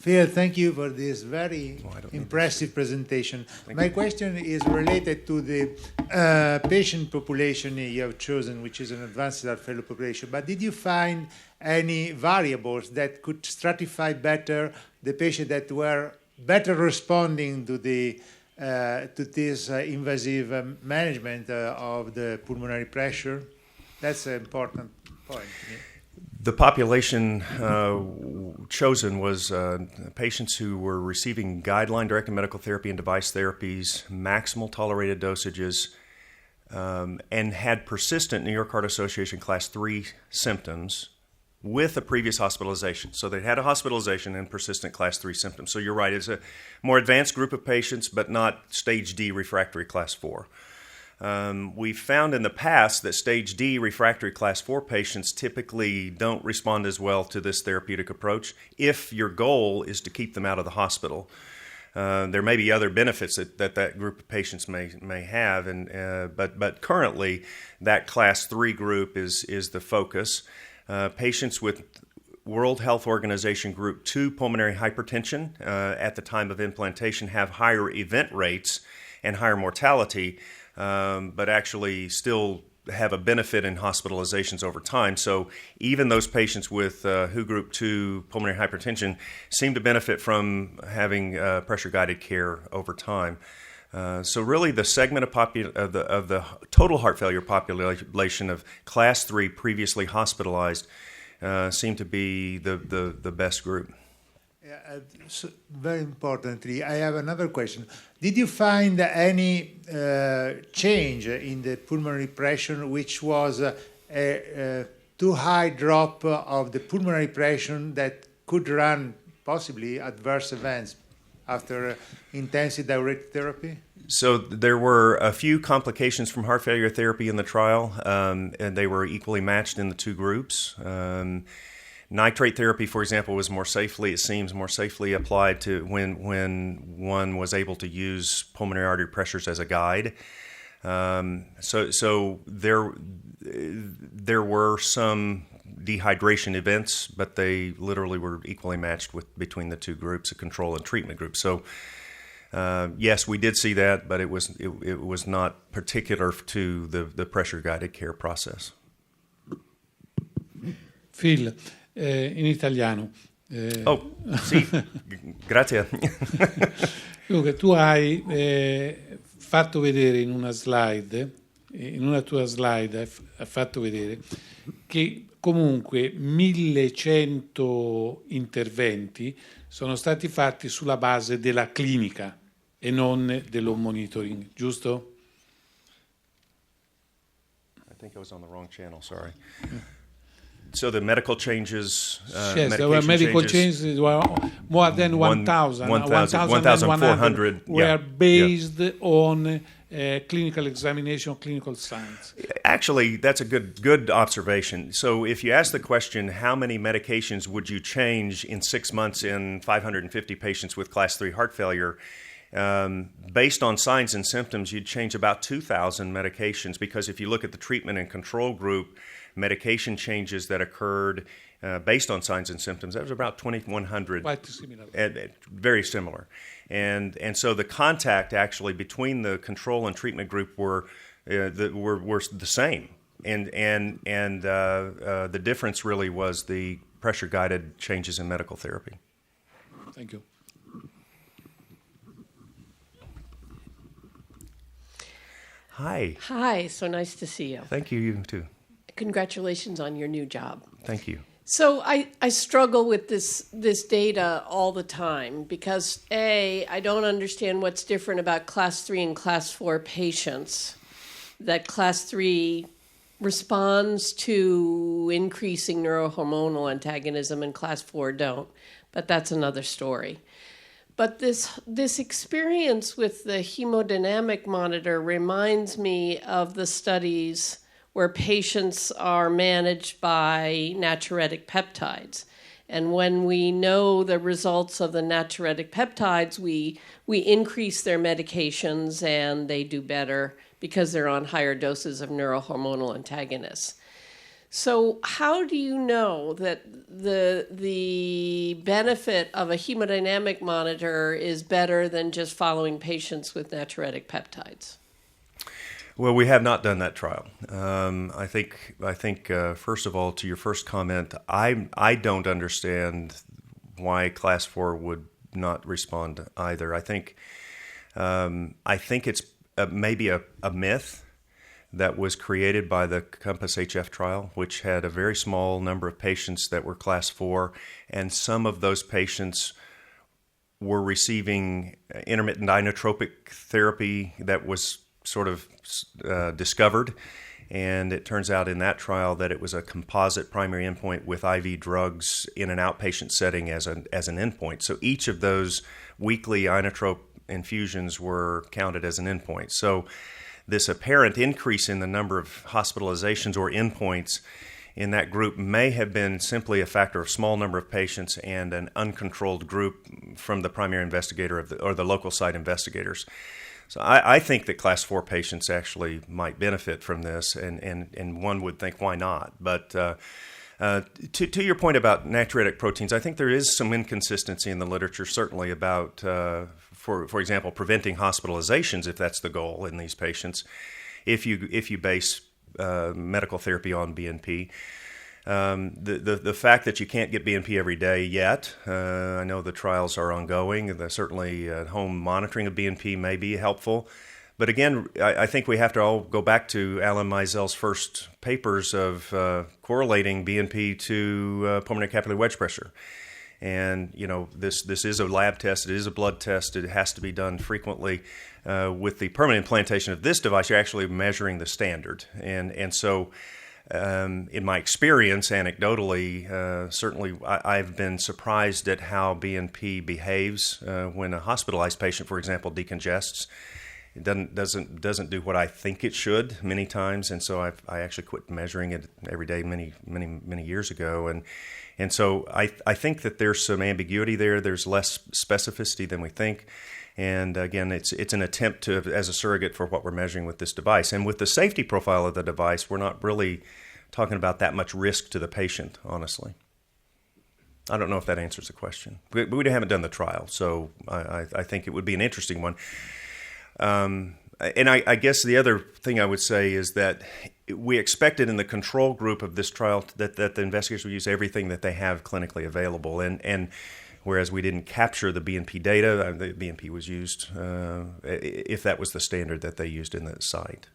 Phil, thank you for this very impressive presentation. My question is related to the patient population you have chosen, which is an advanced heart failure population. But did you find any variables that could stratify better the patients that were better responding to this invasive management of the pulmonary pressure? That's an important point to me. The population chosen was patients who were receiving guideline-directed medical therapy and device therapies, maximal tolerated dosages, and had persistent New York Heart Association Class 3 symptoms with a previous hospitalization. So they had a hospitalization and persistent Class 3 symptoms. So you're right, it's a more advanced group of patients, but not Stage D refractory Class 4. We found in the past that Stage D refractory Class 4 patients typically don't respond as well to this therapeutic approach if your goal is to keep them out of the hospital. There may be other benefits that group of patients may have, but currently that Class 3 group is the focus. Patients with World Health Organization Group 2 pulmonary hypertension at the time of implantation have higher event rates and higher mortality, but actually still have a benefit in hospitalizations over time. So even those patients with WHO Group 2 pulmonary hypertension seem to benefit from having pressure-guided care over time. So really the segment of the total heart failure population of Class 3 previously hospitalized seem to be the best group. Yeah, so very importantly, I have another question. Did you find any change in the pulmonary pressure, which was a too high drop of the pulmonary pressure that could run possibly adverse events after intensive diuretic therapy? So there were a few complications from heart failure therapy in the trial, and they were equally matched in the two groups. Nitrate therapy, for example, was more safely applied to when one was able to use pulmonary artery pressures as a guide. So there were some dehydration events, but they literally were equally matched between the two groups, a control and treatment group. So yes, we did see that, but it was not particular to the pressure-guided care process. Phil, in italiano. Sì, grazie. Dunque, tu hai fatto vedere in una tua slide, hai fatto vedere che comunque 1100 interventi sono stati fatti sulla base della clinica e non dello monitoring, giusto? I think I was on the wrong channel, sorry. So the medical changes, yes, there were medical changes were more than 1,400 were based on clinical examination, clinical science. Actually, that's a good observation. So if you ask the question, how many medications would you change in 6 months in 550 patients with Class 3 heart failure, based on signs and symptoms, you'd change about 2,000 medications, because if you look at the treatment and control group, medication changes that occurred based on signs and symptoms, that was about 2,100. Quite similar. Very similar. And so the contact actually between the control and treatment group were the same. And the difference really was the pressure-guided changes in medical therapy. Thank you. Hi. Hi, so nice to see you. Thank you, you too. Congratulations on your new job. Thank you. So I struggle with this data all the time because, A, I don't understand what's different about Class 3 and Class 4 patients. That Class 3 responds to increasing neurohormonal antagonism and Class 4 don't. But that's another story. But this experience with the hemodynamic monitor reminds me of the studies where patients are managed by natriuretic peptides. And when we know the results of the natriuretic peptides, we increase their medications and they do better because they're on higher doses of neurohormonal antagonists. So how do you know that the benefit of a hemodynamic monitor is better than just following patients with natriuretic peptides? Well, we have not done that trial. I think first of all, to your first comment, I don't understand why Class 4 would not respond either. I think it's maybe a myth that was created by the Compass HF trial, which had a very small number of patients that were Class 4, and some of those patients were receiving intermittent inotropic therapy that was sort of discovered, and it turns out in that trial that it was a composite primary endpoint with IV drugs in an outpatient setting as an endpoint. So each of those weekly inotrope infusions were counted as an endpoint. So this apparent increase in the number of hospitalizations or endpoints in that group may have been simply a factor of small number of patients and an uncontrolled group from the primary investigator or the local site investigators. So I think that Class 4 patients actually might benefit from this, and one would think, why not? But to your point about natriuretic proteins, I think there is some inconsistency in the literature, certainly about, for example, preventing hospitalizations, if that's the goal in these patients, if you base medical therapy on BNP. The fact that you can't get BNP every day yet, I know the trials are ongoing. Certainly home monitoring of BNP may be helpful. But again, I think we have to all go back to Alan Meisel's first papers of correlating BNP to pulmonary capillary wedge pressure. And, this is a lab test. It is a blood test. It has to be done frequently. With the permanent implantation of this device, you're actually measuring the standard. And so in my experience, anecdotally, certainly I've been surprised at how BNP behaves when a hospitalized patient, for example, decongests. It doesn't do what I think it should many times, and so I actually quit measuring it every day many years ago, and so I think that there's some ambiguity there. There's less specificity than we think. And again, it's an attempt as a surrogate for what we're measuring with this device. And with the safety profile of the device, we're not really talking about that much risk to the patient, honestly. I don't know if that answers the question. We haven't done the trial, so I think it would be an interesting one. And I guess the other thing I would say is that we expected in the control group of this trial that the investigators would use everything that they have clinically available. And whereas we didn't capture the BNP data, the BNP was used if that was the standard that they used in the site.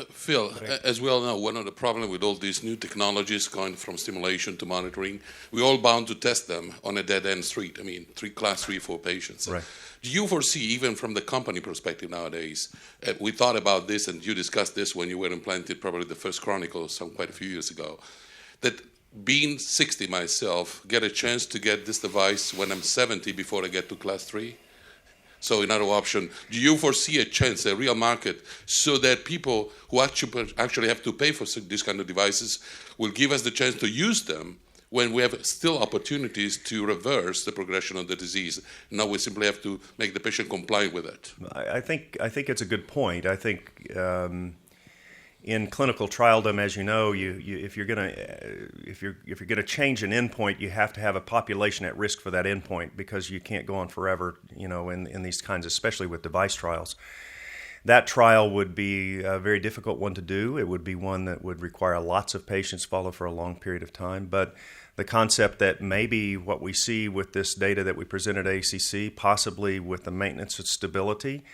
Phil, as we all know, one of the problems with all these new technologies going from stimulation to monitoring, we're all bound to test them on a dead-end street. I mean, Class 3, 4 patients. Right. Do you foresee, even from the company perspective nowadays, we thought about this and you discussed this when you were implanted probably the first Chronicle quite a few years ago, that being 60 myself, get a chance to get this device when I'm 70 before I get to Class 3? So another option, do you foresee a chance, a real market, so that people who actually have to pay for these kind of devices will give us the chance to use them when we have still opportunities to reverse the progression of the disease? Now we simply have to make the patient comply with it. I think it's a good point. I think in clinical trialdom, as you know, if you're gonna change an endpoint, you have to have a population at risk for that endpoint, because you can't go on forever, in these kinds, especially with device trials. That trial would be a very difficult one to do. It would be one that would require lots of patients followed for a long period of time. But the concept that maybe what we see with this data that we presented at ACC, possibly with the maintenance of stability,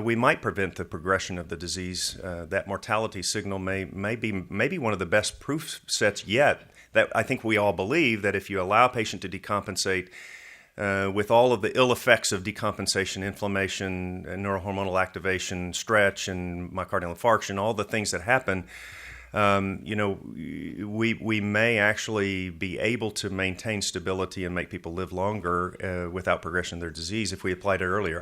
we might prevent the progression of the disease. That mortality signal may be one of the best proof sets yet. That I think we all believe that if you allow a patient to decompensate with all of the ill effects of decompensation, inflammation, and neurohormonal activation, stretch, and myocardial infarction, all the things that happen, we may actually be able to maintain stability and make people live longer without progression of their disease if we applied it earlier.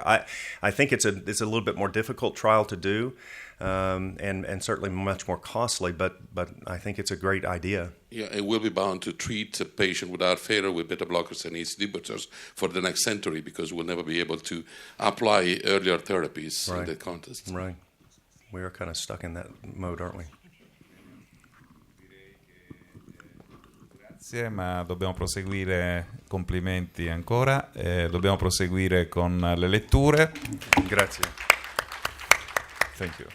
I think it's a little bit more difficult trial to do, and certainly much more costly, but I think it's a great idea. Yeah, it will be bound to treat a patient without failure with beta blockers and ACE inhibitors for the next century, because we'll never be able to apply earlier therapies in that context. Right. We are kind of stuck in that mode, aren't we? Grazie, ma dobbiamo proseguire, complimenti ancora, dobbiamo proseguire con le letture. Grazie. Thank you.